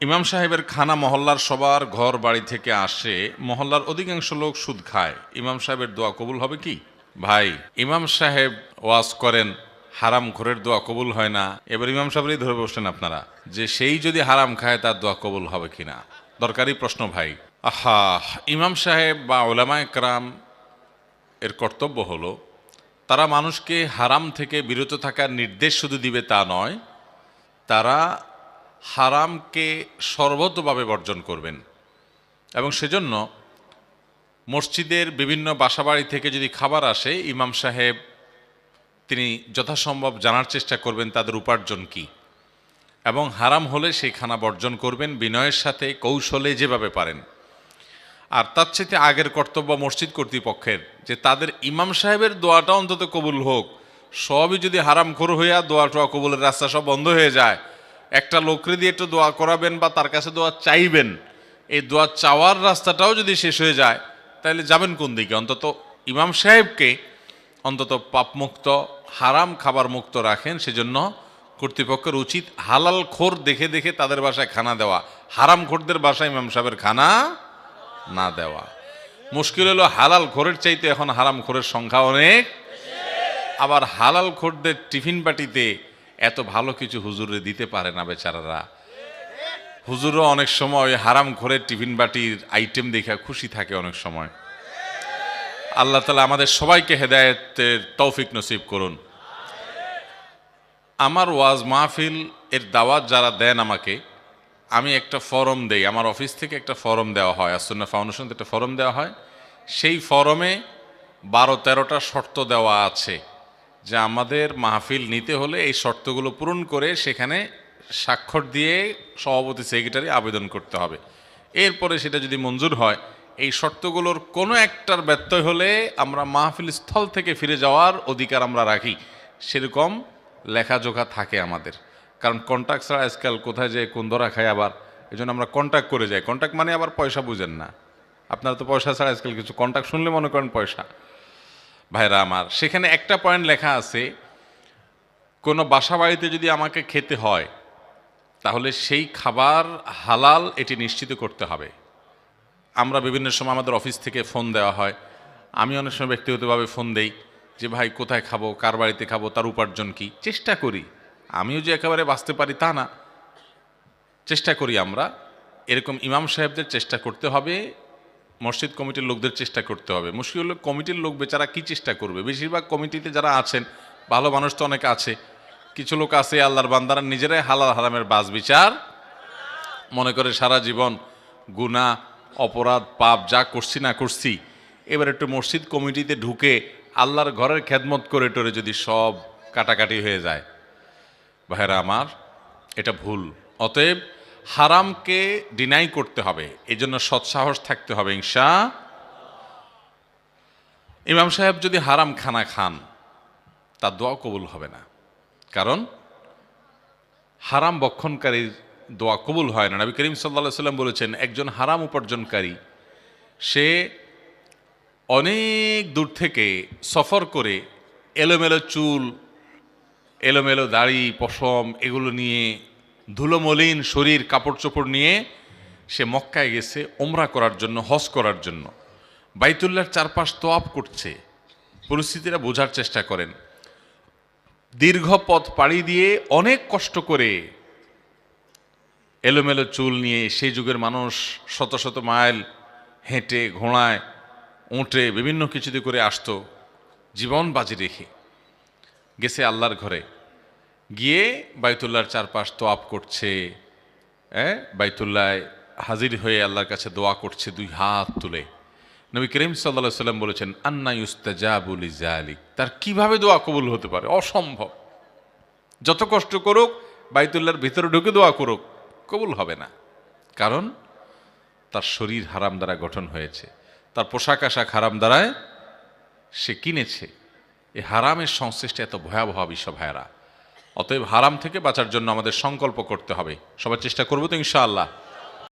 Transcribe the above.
ইমাম সাহেবের খানা মহল্লার সবার ঘর বাড়ি থেকে আসে, মহল্লার অধিকাংশ লোক সুদ খায়, ইমাম সাহেবের দোয়া কবুল হবে কি? ভাই, ইমাম সাহেব ওয়াজ করেন, হারাম ঘরের দোয়া কবুল হয় না, এবার ইমাম সাহেবই ধরে বসলেন আপনারা যে সেই যদি হারাম খায় তার দোয়া কবুল হবে কিনা। দরকারি প্রশ্ন ভাই। আহা, ইমাম সাহেব বা ওলামায়ে কেরাম এর কর্তব্য হলো তারা মানুষকে হারাম থেকে বিরত থাকার নির্দেশ শুধু দিবে তা নয়, তারা হারামকে সর্বতভাবে বর্জন করবেন। এবং সেজন্য মসজিদের বিভিন্ন বাসাবাড়ি থেকে যদি খাবার আসে, ইমাম সাহেব তিনি যথাসম্ভব জানার চেষ্টা করবেন তাদের উপার্জন কি, এবং হারাম হলে সেই খানা বর্জন করবেন বিনয়ের সাথে, কৌশলে, যেভাবে পারেন। আর তার চেয়ে আগের কর্তব্য মসজিদ কর্তৃপক্ষের যে তাদের ইমাম সাহেবের দোয়াটা অন্তত কবুল হোক। সবই যদি হারামখোর হইয়া দোয়া কবুলের রাস্তা সব বন্ধ হয়ে যায়, একটা লোকরে দিয়ে একটু দোয়া করাবেন বা তার কাছে দোয়া চাইবেন, এই দোয়া চাওয়ার রাস্তাটাও যদি শেষ হয়ে যায়, তাহলে যাবেন কোন দিকে? অন্তত ইমাম সাহেবকে অন্তত পাপমুক্ত, হারাম খাবার মুক্ত রাখেন। সেজন্য কর্তৃপক্ষের উচিত হালাল খোর দেখে দেখে তাদের বাসায় খানা দেওয়া, হারাম খোরদের বাসায় ইমাম সাহেবের খানা না দেওয়া। মুশকিল হলো হালাল খোরের চাইতে এখন হারাম খোরের সংখ্যা অনেক। আবার হালাল খোরদের টিফিন বাটিতে এত ভালো কিছু হুজুরে দিতে পারে না বেচারারা। হুজুরও অনেক সময় হারাম খোরের টিফিন বাটির আইটেম দেখে খুশি থাকে অনেক সময়। আল্লাহ তাআলা আমাদের সবাইকে হেদায়েতের তৌফিক নসিব করুন। আমার ওয়াজ মাহফিল এর দাওয়াত যারা দেন আমাকে, আমি একটা ফরম দেই, আমার অফিস থেকে একটা ফরম দেওয়া হয়, আসুন্নাহ ফাউন্ডেশন থেকে একটা ফরম দেওয়া হয়। সেই ফরমে 12-13টা শর্ত দেওয়া আছে যে আমাদের মাহফিল নিতে হলে এই শর্তগুলো পূরণ করে সেখানে স্বাক্ষর দিয়ে সভাপতি, সেক্রেটারি আবেদন করতে হবে। এরপরে সেটা যদি মঞ্জুর হয়, এই শর্তগুলোর কোনো একটার ব্যত্যয় হলে আমরা মাহফিল স্থল থেকে ফিরে যাওয়ার অধিকার আমরা রাখি। সেরকম লেখাজোখা থাকে আমাদের। কারণ কন্ট্যাক্ট ছাড়া আজকাল কোথায় যে কোন ধরা খায়, আবার এই জন্য আমরা কন্ট্যাক্ট করে যাই। কন্ট্যাক্ট মানে আবার পয়সা বুঝেন না আপনারা, তো পয়সা ছাড়া আজকাল কিছু, কন্ট্যাক্ট শুনলে মনে করেন পয়সা। ভাইরা আমার, সেখানে একটা পয়েন্ট লেখা আছে, কোনো বাসা বাড়িতে যদি আমাকে খেতে হয় তাহলে সেই খাবার হালাল এটি নিশ্চিত করতে হবে। আমরা বিভিন্ন সময় আমাদের অফিস থেকে ফোন দেওয়া হয়, আমি অনেক সময় ব্যক্তিগতভাবে ফোন দেই যে ভাই কোথায় খাবো, কার বাড়িতে খাবো, তার উপার্জন কি। চেষ্টা করি, আমিও যে একেবারে বাঁচতে পারি তা না, চেষ্টা করি আমরা। এরকম ইমাম সাহেবদের চেষ্টা করতে হবে, মসজিদ কমিটির লোকদের চেষ্টা করতে হবে। মুশকিল হলো কমিটির লোক বেচারা কি চেষ্টা করবে। বেশিরভাগ কমিটিতে যারা আছেন, ভালো মানুষ তো অনেকে আছে, কিছু লোক আছে আল্লাহর বান্দারা নিজেরাই হালাল হারামের বাজ বিচার মনে করে সারা জীবন গুনাহ, অপরাধ, পাপ যা করছি না করছি, এবার একটু মসজিদ কমিটিতে ঢুকে আল্লাহর ঘরের খেদমত করে টোরে যদি সব কাটাকাটি হয়ে যায়, ভাইরা আমার, এটা ভুল। অতএব হারামকে ডিনাই করতে হবে, এই জন্য সৎসাহস থাকতে হবে ইনশাআল্লাহ। ইমাম সাহেব যদি হারাম খানা খান, তার দোয়া কবুল হবে না। কারণ হারাম বক্ষণকারীর দোয়া কবুল হয় না। নবী করিম সাল্লাল্লাহু আলাইহি ওয়াসাল্লাম বলেছেন, একজন হারাম উপার্জনকারী সে অনেক দূর থেকে সফর করে এলোমেলো চুল, এলোমেলো দাড়ি, পশম এগুলো নিয়ে, ধুলোমলিন শরীর, কাপড় চোপড় নিয়ে সে মক্কায় গেছে ওমরা করার জন্য, হজ করার জন্য। বাইতুল্লাহর চারপাশ তোয়াফ করছে। পরিস্থিতিটা বোঝার চেষ্টা করেন। দীর্ঘ পথ পাড়ি দিয়ে অনেক কষ্ট করে এলোমেলো চুল নিয়ে, সেই যুগের মানুষ শত শত মাইল হেঁটে, ঘোড়ায়, উঁটে, বিভিন্ন কিছুতে করে আসতো, জীবন বাজি রেখে গেছে আল্লাহর ঘরে, গিয়ে বাইতুল্লাহর চারপাশ তোয়াফ করছে, বাইতুল্লায় হাজির হয়ে আল্লাহর কাছে দোয়া করছে দুই হাত তুলে। নবী করিম সাল্লাল্লাহু আলাইহি ওয়াসাল্লাম বলেছেন, আন্না ইউস্তাজাবু লিযালিক, তার কিভাবে দোয়া কবুল হতে পারে? অসম্ভব। যত কষ্ট করুক, বাইতুল্লাহর ভিতরে ঢুকে দোয়া করুক, কবুল হবে না। কারণ তার শরীর হারাম দ্বারা গঠন হয়েছে, তার পোশাক আশাক হারাম দ্বারায় সে কিনেছে। এই হারামের সংশ্লিষ্ট এত ভয়াবহ বিষয় ভাইয়েরা। অতএব হারাম থেকে বাঁচার জন্য আমাদের সংকল্প করতে হবে। সবার চেষ্টা করবো তো ইনশাআল্লাহ।